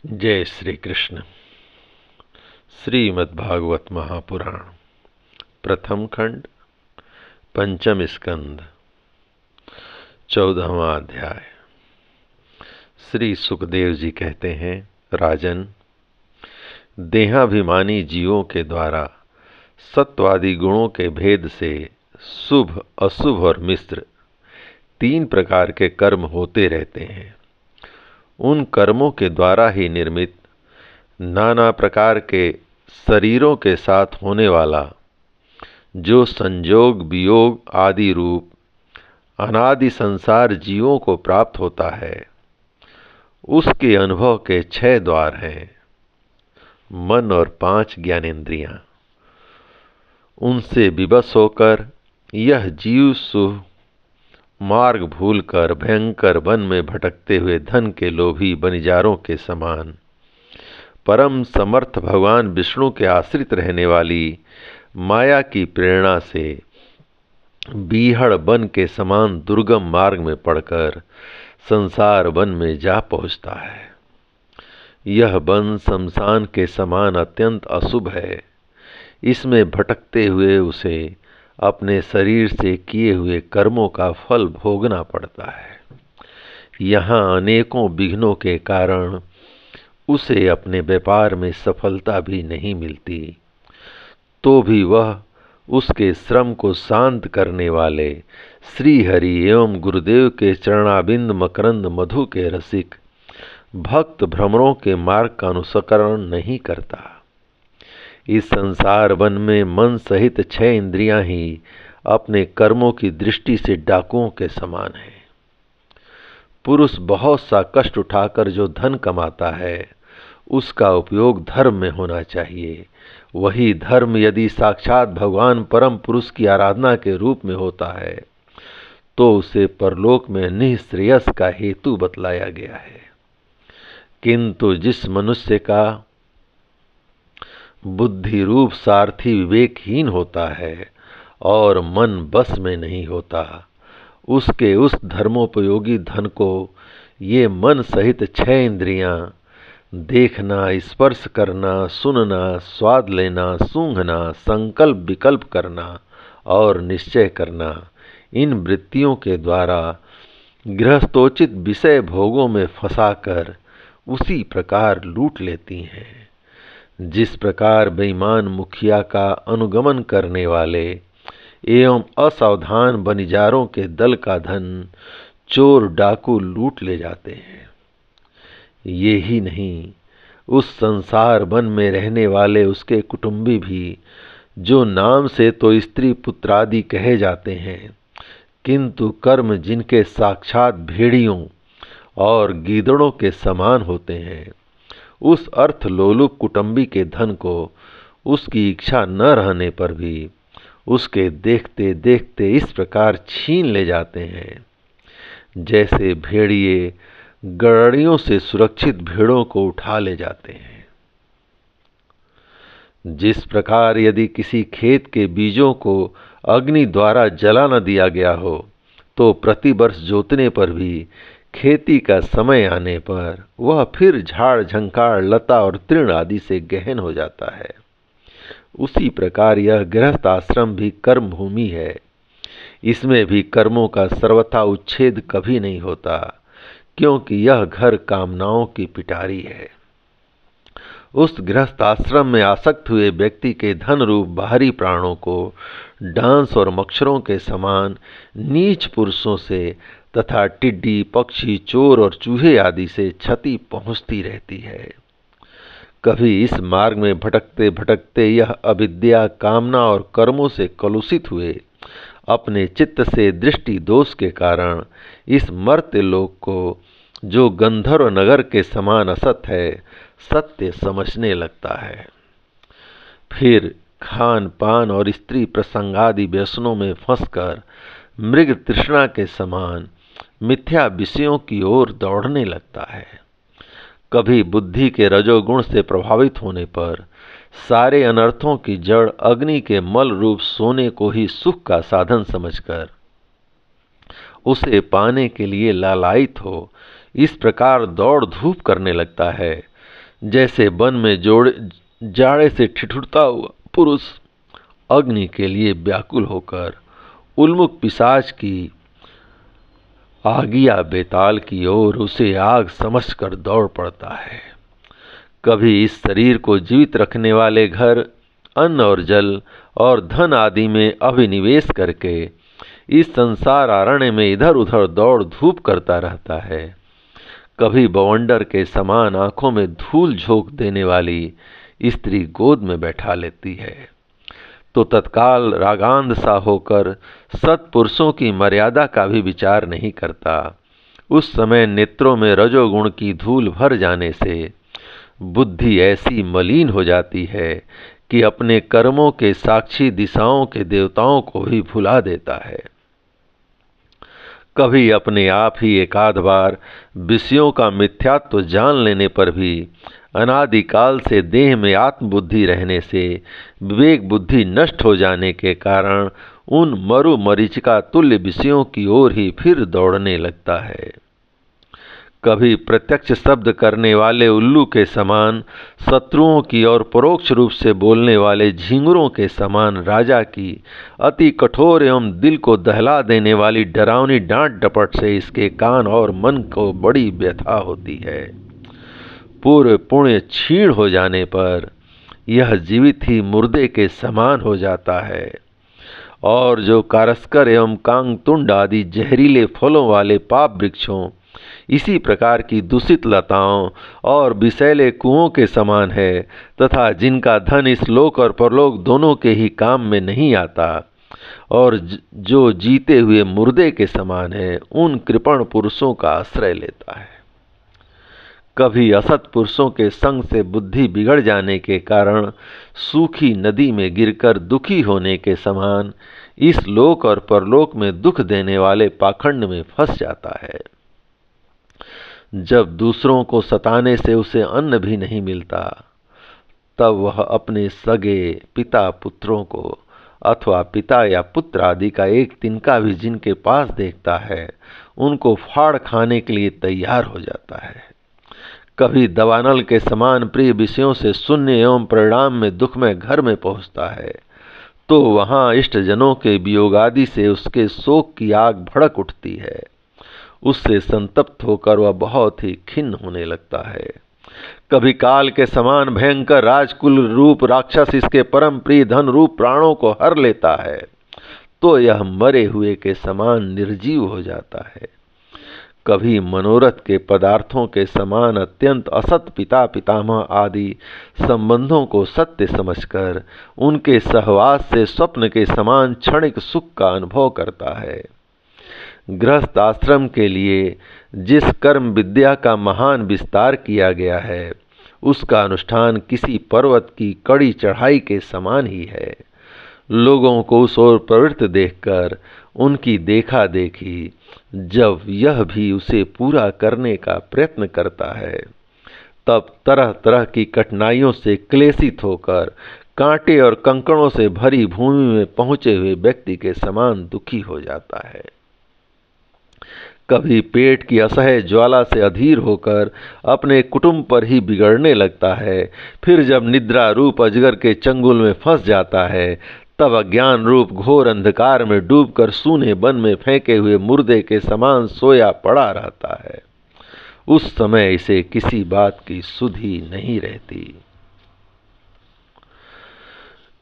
जय श्री कृष्ण। श्रीमद्भागवत महापुराण प्रथम खंड पंचम स्कंद 14वां अध्याय। श्री सुखदेव जी कहते हैं, राजन, देहाभिमानी जीवों के द्वारा सत्वादि गुणों के भेद से शुभ, अशुभ और मिश्र 3 प्रकार के कर्म होते रहते हैं। उन कर्मों के द्वारा ही निर्मित नाना प्रकार के शरीरों के साथ होने वाला जो संयोग वियोग आदि रूप अनादि संसार जीवों को प्राप्त होता है, उसके अनुभव के 6 द्वार हैं। मन और 5 ज्ञानेंद्रियां। उनसे विवश होकर यह जीव शुभ मार्ग भूलकर भयंकर वन में भटकते हुए धन के लोभी बनिजारों के समान परम समर्थ भगवान विष्णु के आश्रित रहने वाली माया की प्रेरणा से बीहड़ वन के समान दुर्गम मार्ग में पड़कर संसार वन में जा पहुंचता है। यह वन शमशान के समान अत्यंत अशुभ है। इसमें भटकते हुए उसे अपने शरीर से किए हुए कर्मों का फल भोगना पड़ता है। यहाँ अनेकों विघ्नों के कारण उसे अपने व्यापार में सफलता भी नहीं मिलती, तो भी वह उसके श्रम को शांत करने वाले श्री हरि एवं गुरुदेव के चरणाबिंद मकरंद मधु के रसिक भक्त भ्रमरों के मार्ग का अनुसरण नहीं करता। इस संसार वन में मन सहित 6 इंद्रियां ही अपने कर्मों की दृष्टि से डाकुओं के समान है। पुरुष बहुत सा कष्ट उठाकर जो धन कमाता है, उसका उपयोग धर्म में होना चाहिए। वही धर्म यदि साक्षात भगवान परम पुरुष की आराधना के रूप में होता है, तो उसे परलोक में निःश्रेयस का हेतु बतलाया गया है। किंतु जिस मनुष्य का बुद्धि रूप सारथी विवेकहीन होता है और मन बस में नहीं होता, उसके उस धर्मोपयोगी धन को ये मन सहित 6 इंद्रियां देखना, स्पर्श करना, सुनना, स्वाद लेना, सूंघना, संकल्प विकल्प करना और निश्चय करना, इन वृत्तियों के द्वारा गृहस्थोचित विषय भोगों में फंसाकर उसी प्रकार लूट लेती हैं। जिस प्रकार बेईमान मुखिया का अनुगमन करने वाले एवं असावधान बनिजारों के दल का धन चोर डाकू लूट ले जाते हैं, ये ही नहीं, उस संसार वन में रहने वाले उसके कुटुंबी भी, जो नाम से तो स्त्री पुत्रादि कहे जाते हैं, किंतु कर्म जिनके साक्षात भेड़ियों और गीदड़ों के समान होते हैं, उस अर्थ लोलुप कुटुंबी के धन को उसकी इच्छा न रहने पर भी उसके देखते देखते इस प्रकार छीन ले जाते हैं, जैसे भेड़िए गड़रियों से सुरक्षित भेड़ों को उठा ले जाते हैं। जिस प्रकार यदि किसी खेत के बीजों को अग्नि द्वारा जला न दिया गया हो, तो प्रतिवर्ष जोतने पर भी खेती का समय आने पर वह फिर झाड़ झंकार लता और तृण आदि से गहन हो जाता है, उसी प्रकार यह गृहस्थ आश्रम भी कर्म भूमि है। इसमें भी कर्मों का सर्वथा उच्छेद कभी नहीं होता, क्योंकि यह घर कामनाओं की पिटारी है। उस गृहस्थ आश्रम में आसक्त हुए व्यक्ति के धन रूप बाहरी प्राणों को डांस और मच्छरों के समान नीच पुरुषों से तथा टिड्डी, पक्षी, चोर और चूहे आदि से क्षति पहुंचती रहती है। कभी इस मार्ग में भटकते भटकते यह अविद्या, कामना और कर्मों से कलुषित हुए अपने चित्त से दृष्टि दोष के कारण इस मर्त्य लोक को, जो गंधर्व नगर के समान असत है, सत्य समझने लगता है। फिर खान पान और स्त्री प्रसंगादि व्यसनों में फंसकर मृग तृष्णा के समान मिथ्या विषयों की ओर दौड़ने लगता है। कभी बुद्धि के रजोगुण से प्रभावित होने पर सारे अनर्थों की जड़ अग्नि के मल रूप सोने को ही सुख का साधन समझकर उसे पाने के लिए लालायित हो इस प्रकार दौड़ धूप करने लगता है, जैसे वन में जाड़े से ठिठुरता हुआ पुरुष अग्नि के लिए व्याकुल होकर उन्मुख पिशाच की आगिया बेताल की ओर उसे आग समझकर दौड़ पड़ता है। कभी इस शरीर को जीवित रखने वाले घर, अन्न और जल और धन आदि में अभिनिवेश करके इस संसार अरण्य में इधर उधर दौड़ धूप करता रहता है। कभी बवंडर के समान आंखों में धूल झोंक देने वाली स्त्री गोद में बैठा लेती है तो तत्काल रागांध सा होकर सत्पुरुषों की मर्यादा का भी विचार नहीं करता। उस समय नेत्रों में रजोगुण की धूल भर जाने से बुद्धि ऐसी मलिन हो जाती है कि अपने कर्मों के साक्षी दिशाओं के देवताओं को भी भुला देता है। कभी अपने आप ही एकाध बार विषयों का मिथ्यात्व जान लेने पर भी अनादिकाल से देह में आत्मबुद्धि रहने से विवेक बुद्धि नष्ट हो जाने के कारण उन मरु मरीचिका तुल्य विषयों की ओर ही फिर दौड़ने लगता है। कभी प्रत्यक्ष शब्द करने वाले उल्लू के समान शत्रुओं की और परोक्ष रूप से बोलने वाले झिंगुरों के समान राजा की अति कठोर एवं दिल को दहला देने वाली डरावनी डांट डपट से इसके कान और मन को बड़ी व्यथा होती है। पूर्व पुण्य क्षीण हो जाने पर यह जीवित ही मुर्दे के समान हो जाता है और जो कारस्कर एवं कांगतुंड आदि जहरीले फलों वाले पाप वृक्षों, इसी प्रकार की दूषित लताओं और विषैले कुओं के समान है तथा जिनका धन इस लोक और परलोक दोनों के ही काम में नहीं आता और जो जीते हुए मुर्दे के समान है, उन कृपण पुरुषों का आश्रय लेता है। कभी असत पुरुषों के संग से बुद्धि बिगड़ जाने के कारण सूखी नदी में गिरकर दुखी होने के समान इस लोक और परलोक में दुख देने वाले पाखंड में फंस जाता है। जब दूसरों को सताने से उसे अन्न भी नहीं मिलता, तब वह अपने सगे पिता पुत्रों को अथवा पिता या पुत्र आदि का एक तिनका भी जिनके पास देखता है, उनको फाड़ खाने के लिए तैयार हो जाता है। कभी दवानल के समान प्रिय विषयों से शून्य एवं परिणाम में दुख में घर में पहुंचता है तो वहां इष्टजनों के वियोग आदि से उसके शोक की आग भड़क उठती है। उससे संतप्त होकर वह बहुत ही खिन्न होने लगता है। कभी काल के समान भयंकर राजकुल रूप राक्षस इसके परम प्रिय धन रूप प्राणों को हर लेता है तो यह मरे हुए के समान निर्जीव हो जाता है। कभी मनोरथ के पदार्थों के समान अत्यंत असत पिता पितामह आदि संबंधों को सत्य समझकर उनके सहवास से स्वप्न के समान क्षणिक सुख का अनुभव करता है। गृहस्थ आश्रम के लिए जिस कर्म विद्या का महान विस्तार किया गया है, उसका अनुष्ठान किसी पर्वत की कड़ी चढ़ाई के समान ही है। लोगों को उस ओर प्रवृत्त देखकर उनकी देखा देखी जब यह भी उसे पूरा करने का प्रयत्न करता है, तब तरह तरह की कठिनाइयों से क्लेशित होकर कांटे और कंकड़ों से भरी भूमि में पहुंचे हुए व्यक्ति के समान दुखी हो जाता है। कभी पेट की असह्य ज्वाला से अधीर होकर अपने कुटुंब पर ही बिगड़ने लगता है। फिर जब निद्रा रूप अजगर के चंगुल में फंस जाता है, तब अज्ञान रूप घोर अंधकार में डूबकर सूने वन में फेंके हुए मुर्दे के समान सोया पड़ा रहता है। उस समय इसे किसी बात की सुध ही नहीं रहती।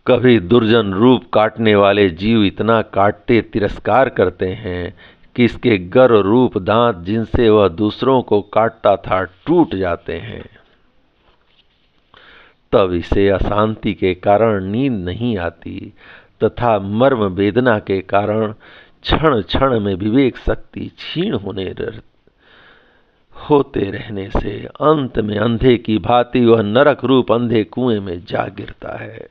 कभी दुर्जन रूप काटने वाले जीव इतना काटते तिरस्कार करते हैं कि इसके गर रूप दांत जिनसे वह दूसरों को काटता था टूट जाते हैं। तब इसे अशांति के कारण नींद नहीं आती तथा मर्म वेदना के कारण क्षण क्षण में विवेक शक्ति क्षीण होते रहने से अंत में अंधे की भांति वह नरक रूप अंधे कुएं में जा गिरता है।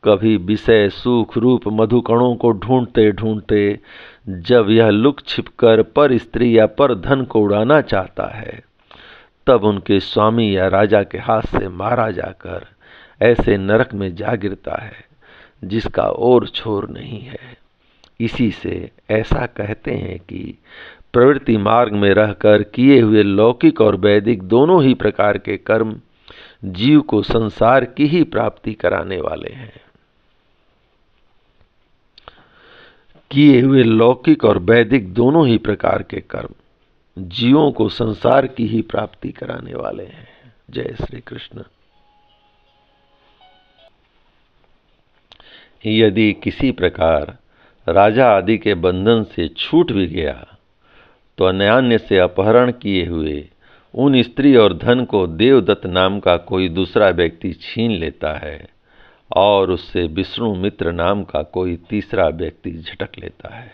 कभी विषय सुख रूप मधुकणों को ढूंढते ढूंढते जब यह लुक छिपकर पर स्त्री या पर धन को उड़ाना चाहता है, तब उनके स्वामी या राजा के हाथ से मारा जाकर ऐसे नरक में जा गिरता है जिसका और छोर नहीं है। इसी से ऐसा कहते हैं कि प्रवृत्ति मार्ग में रहकर किए हुए लौकिक और वैदिक दोनों ही प्रकार के कर्म जीव को संसार की ही प्राप्ति कराने वाले हैं। किए हुए लौकिक और वैदिक दोनों ही प्रकार के कर्म जीवों को संसार की ही प्राप्ति कराने वाले हैं। जय श्री कृष्ण। यदि किसी प्रकार राजा आदि के बंधन से छूट भी गया तो अन्यान्य से अपहरण किए हुए उन स्त्री और धन को देवदत्त नाम का कोई दूसरा व्यक्ति छीन लेता है और उससे विष्णु मित्र नाम का कोई तीसरा व्यक्ति झटक लेता है।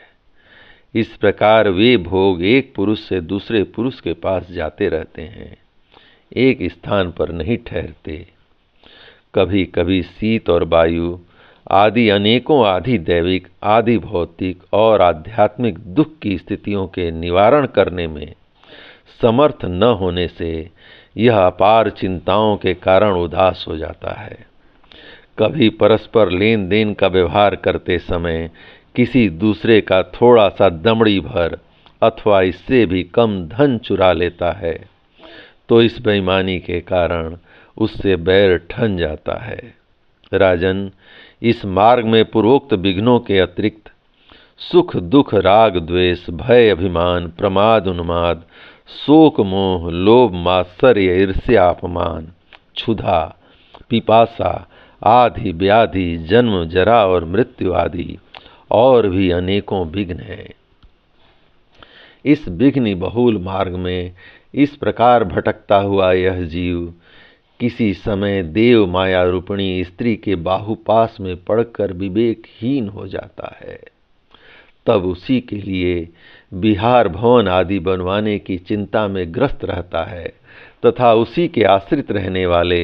इस प्रकार वे भोग एक पुरुष से दूसरे पुरुष के पास जाते रहते हैं, एक स्थान पर नहीं ठहरते। कभी कभी शीत और वायु आदि अनेकों आदि दैविक आदि भौतिक और आध्यात्मिक दुख की स्थितियों के निवारण करने में समर्थ न होने से यह अपार चिंताओं के कारण उदास हो जाता है। कभी परस्पर लेन देन का व्यवहार करते समय किसी दूसरे का थोड़ा सा दमड़ी भर अथवा इससे भी कम धन चुरा लेता है तो इस बेईमानी के कारण उससे बैर ठन जाता है। राजन, इस मार्ग में पूर्वोक्त विघ्नों के अतिरिक्त सुख दुख राग द्वेष भय अभिमान प्रमाद उन्माद शोक मोह लोभ मात्सर्य ईर्ष्या अपमान क्षुधा पिपासा आदि व्याधि जन्म जरा और मृत्यु आदि और भी अनेकों विघ्न हैं। इस विघ्न बहुल मार्ग में इस प्रकार भटकता हुआ यह जीव किसी समय देव माया रूपिणी स्त्री के बाहुपास में पड़कर विवेकहीन हो जाता है। तब उसी के लिए विहार भवन आदि बनवाने की चिंता में ग्रस्त रहता है तथा उसी के आश्रित रहने वाले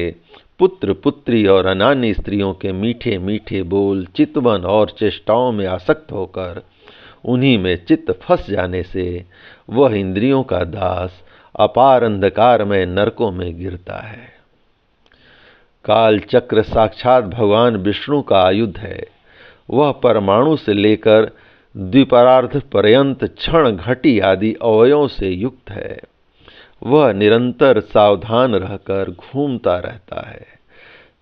पुत्र पुत्री और अन्य स्त्रियों के मीठे मीठे बोल चितवन और चेष्टाओं में आसक्त होकर उन्हीं में चित्त फंस जाने से वह इंद्रियों का दास अपार अंधकार में नरकों में गिरता है। काल चक्र साक्षात भगवान विष्णु का आयुध है। वह परमाणु से लेकर द्विपरार्ध पर्यंत क्षण घटी आदि अवयवों से युक्त है। वह निरंतर सावधान रहकर घूमता रहता है।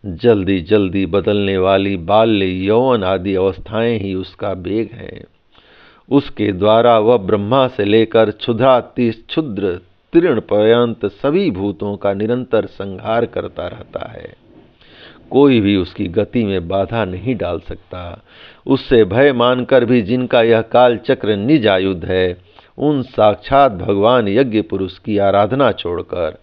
जल्दी जल्दी बदलने वाली बाल्य यौवन आदि अवस्थाएं ही उसका वेग हैं। उसके द्वारा वह ब्रह्मा से लेकर क्षुद्र तृण पर्यंत सभी भूतों का निरंतर संहार करता रहता है। कोई भी उसकी गति में बाधा नहीं डाल सकता। उससे भय मानकर भी जिनका यह काल चक्र निज आयुध है, उन साक्षात भगवान यज्ञ पुरुष की आराधना छोड़कर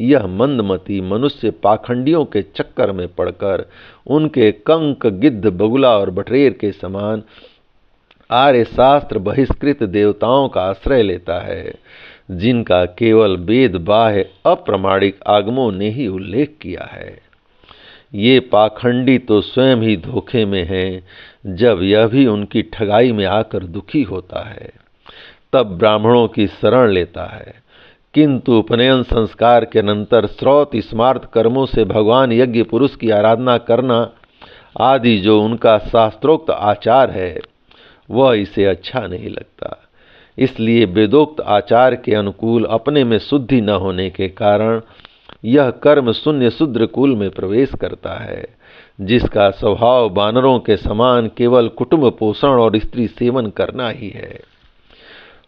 यह मंदमती मनुष्य पाखंडियों के चक्कर में पड़कर उनके कंक गिद्ध बगुला और बटरेर के समान आर्य शास्त्र बहिष्कृत देवताओं का आश्रय लेता है, जिनका केवल वेद बाह्य अप्रमाणिक आगमों ने ही उल्लेख किया है। ये पाखंडी तो स्वयं ही धोखे में हैं, जब यह भी उनकी ठगाई में आकर दुखी होता है तब ब्राह्मणों की शरण लेता है, किंतु उपनयन संस्कार के अनंतर श्रौत स्मार्त कर्मों से भगवान यज्ञ पुरुष की आराधना करना आदि जो उनका शास्त्रोक्त आचार है वह इसे अच्छा नहीं लगता। इसलिए वेदोक्त आचार के अनुकूल अपने में शुद्धि न होने के कारण यह कर्म शून्य शूद्र कुल में प्रवेश करता है, जिसका स्वभाव वानरों के समान केवल कुटुंब पोषण और स्त्री सेवन करना ही है।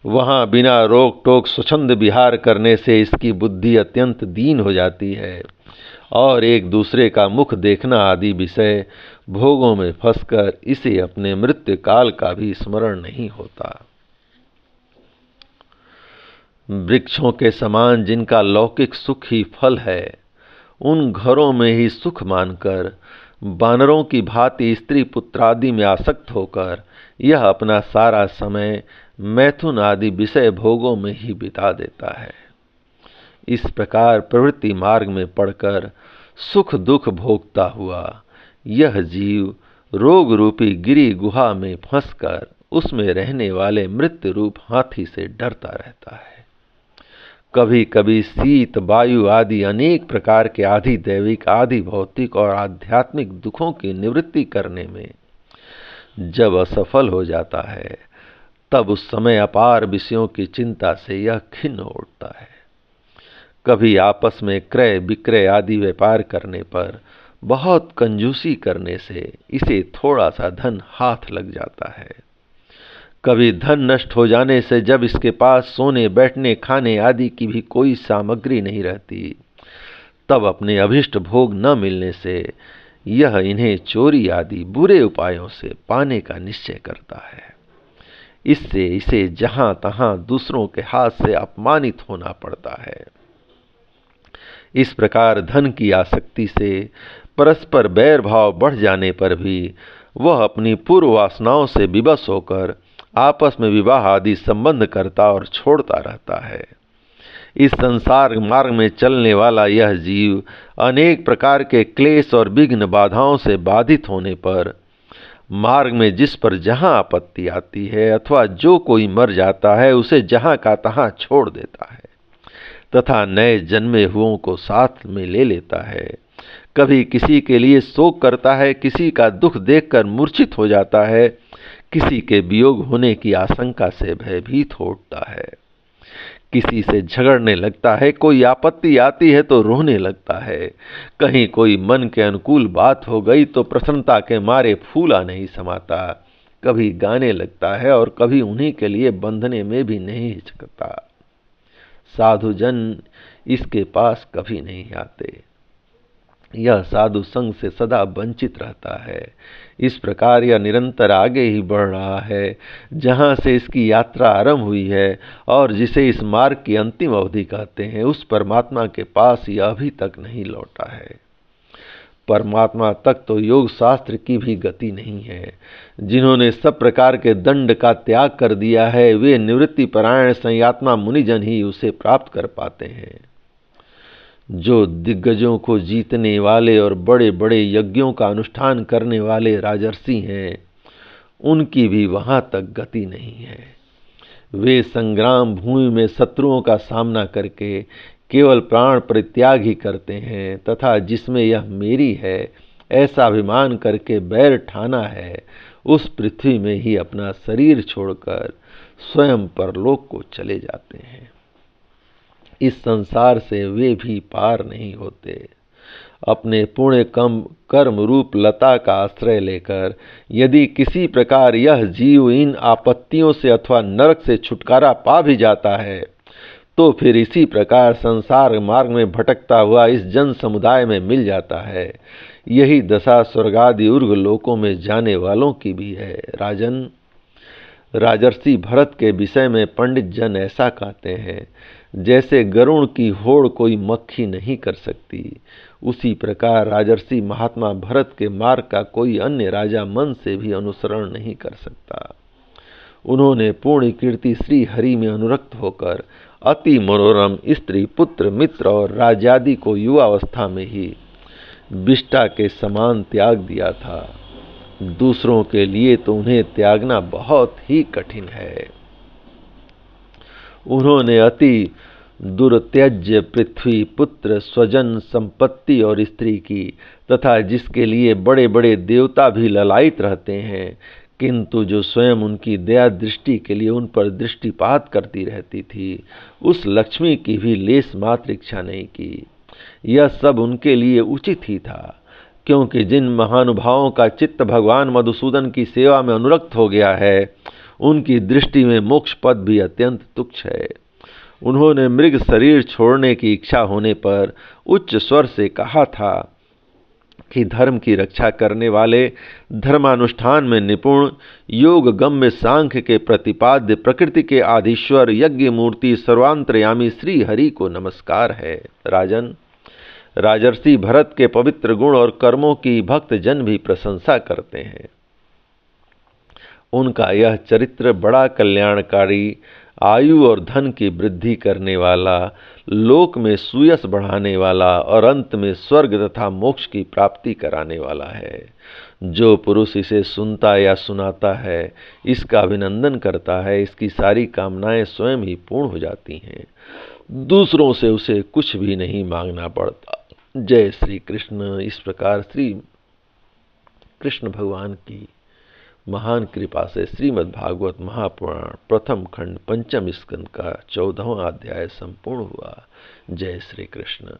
वहाँ बिना रोक टोक स्वच्छंद विहार करने से इसकी बुद्धि अत्यंत दीन हो जाती है और एक दूसरे का मुख देखना आदि विषय भोगों में फंसकर इसे अपने मृत्यु काल का भी स्मरण नहीं होता। वृक्षों के समान जिनका लौकिक सुख ही फल है, उन घरों में ही सुख मानकर वानरों की भांति स्त्री पुत्रादि में आसक्त होकर यह अपना सारा समय मैथुन आदि विषय भोगों में ही बिता देता है। इस प्रकार प्रवृत्ति मार्ग में पड़कर सुख दुख भोगता हुआ यह जीव रोग रूपी गिरी गुहा में फंसकर उसमें रहने वाले मृत्यु रूप हाथी से डरता रहता है। कभी कभी शीत वायु आदि अनेक प्रकार के आदि दैविक आदि भौतिक और आध्यात्मिक दुखों की निवृत्ति करने में जब असफल हो जाता है तब उस समय अपार विषयों की चिंता से यह खिन्न उठता है। कभी आपस में क्रय विक्रय आदि व्यापार करने पर बहुत कंजूसी करने से इसे थोड़ा सा धन हाथ लग जाता है। कभी धन नष्ट हो जाने से जब इसके पास सोने बैठने खाने आदि की भी कोई सामग्री नहीं रहती, तब अपने अभिष्ट भोग न मिलने से यह इन्हें चोरी आदि बुरे उपायों से पाने का निश्चय करता है। इससे इसे जहां तहां दूसरों के हाथ से अपमानित होना पड़ता है। इस प्रकार धन की आसक्ति से परस्पर बैर भाव बढ़ जाने पर भी वह अपनी पूर्व वासनाओं से विवश होकर आपस में विवाह आदि संबंध करता और छोड़ता रहता है। इस संसार मार्ग में चलने वाला यह जीव अनेक प्रकार के क्लेश और विघ्न बाधाओं से बाधित होने पर मार्ग में जिस पर जहां आपत्ति आती है अथवा जो कोई मर जाता है उसे जहां का तहां छोड़ देता है तथा नए जन्मे हुओं को साथ में ले लेता है। कभी किसी के लिए शोक करता है, किसी का दुख देखकर मूर्छित हो जाता है, किसी के वियोग होने की आशंका से भयभीत हो उठता है, किसी से झगड़ने लगता है, कोई आपत्ति आती है तो रोने लगता है, कहीं कोई मन के अनुकूल बात हो गई तो प्रसन्नता के मारे फूला नहीं समाता, कभी गाने लगता है और कभी उन्हीं के लिए बंधने में भी नहीं हिचकता। साधुजन इसके पास कभी नहीं आते। यह साधु संग से सदा वंचित रहता है। इस प्रकार यह निरंतर आगे ही बढ़ रहा है, जहाँ से इसकी यात्रा आरंभ हुई है और जिसे इस मार्ग की अंतिम अवधि कहते हैं, उस परमात्मा के पास यह अभी तक नहीं लौटा है। परमात्मा तक तो योग शास्त्र की भी गति नहीं है। जिन्होंने सब प्रकार के दंड का त्याग कर दिया है, वे निवृत्ति परायण संयात्मा मुनिजन ही उसे प्राप्त कर पाते हैं। जो दिग्गजों को जीतने वाले और बड़े बड़े यज्ञों का अनुष्ठान करने वाले राजर्षि हैं, उनकी भी वहां तक गति नहीं है। वे संग्राम भूमि में शत्रुओं का सामना करके केवल प्राण परित्याग ही करते हैं तथा जिसमें यह मेरी है ऐसा अभिमान करके बैर ठाना है, उस पृथ्वी में ही अपना शरीर छोड़कर स्वयं परलोक को चले जाते हैं। इस संसार से वे भी पार नहीं होते। अपने पुण्य कर्म रूप लता का आश्रय लेकर यदि किसी प्रकार यह जीव इन आपत्तियों से अथवा नरक से छुटकारा पा भी जाता है, तो फिर इसी प्रकार संसार मार्ग में भटकता हुआ इस जन समुदाय में मिल जाता है। यही दशा स्वर्गादि उर्ग लोकों में जाने वालों की भी है। राजन, राजर्षि भरत के विषय में पंडित जन ऐसा कहते हैं, जैसे गरुड़ की होड़ कोई मक्खी नहीं कर सकती, उसी प्रकार राजर्षि महात्मा भरत के मार्ग का कोई अन्य राजा मन से भी अनुसरण नहीं कर सकता। उन्होंने पूर्ण कीर्ति श्री हरि में अनुरक्त होकर अति मनोरम स्त्री पुत्र मित्र और राजादि को युवावस्था में ही विष्टा के समान त्याग दिया था। दूसरों के लिए तो उन्हें त्यागना बहुत ही कठिन है। उन्होंने अति दुर्त्यज्य पृथ्वी पुत्र स्वजन संपत्ति और स्त्री की तथा जिसके लिए बड़े बड़े देवता भी ललायित रहते हैं, किंतु जो स्वयं उनकी दया दृष्टि के लिए उन पर दृष्टिपात करती रहती थी, उस लक्ष्मी की भी लेस मात्र इच्छा नहीं की। यह सब उनके लिए उचित ही था, क्योंकि जिन महानुभावों का चित्त भगवान मधुसूदन की सेवा में अनुरक्त हो गया है, उनकी दृष्टि में मोक्ष पद भी अत्यंत तुच्छ है। उन्होंने मृग शरीर छोड़ने की इच्छा होने पर उच्च स्वर से कहा था कि धर्म की रक्षा करने वाले, धर्मानुष्ठान में निपुण, योग गम्य सांख्य के प्रतिपाद्य, प्रकृति के आधीश्वर, यज्ञ मूर्ति, सर्वांतर्यामी श्री हरि को नमस्कार है। राजन, राजर्षि भरत के पवित्र गुण और कर्मों की भक्त जन भी प्रशंसा करते हैं। उनका यह चरित्र बड़ा कल्याणकारी, आयु और धन की वृद्धि करने वाला, लोक में सुयश बढ़ाने वाला और अंत में स्वर्ग तथा मोक्ष की प्राप्ति कराने वाला है। जो पुरुष इसे सुनता या सुनाता है, इसका अभिनंदन करता है, इसकी सारी कामनाएं स्वयं ही पूर्ण हो जाती हैं। दूसरों से उसे कुछ भी नहीं मांगना पड़ता। जय श्री कृष्ण। इस प्रकार श्री कृष्ण भगवान की महान कृपा से श्रीमद् भागवत महापुराण प्रथम खंड पंचम स्कंद का 14वां अध्याय संपूर्ण हुआ। जय श्री कृष्ण।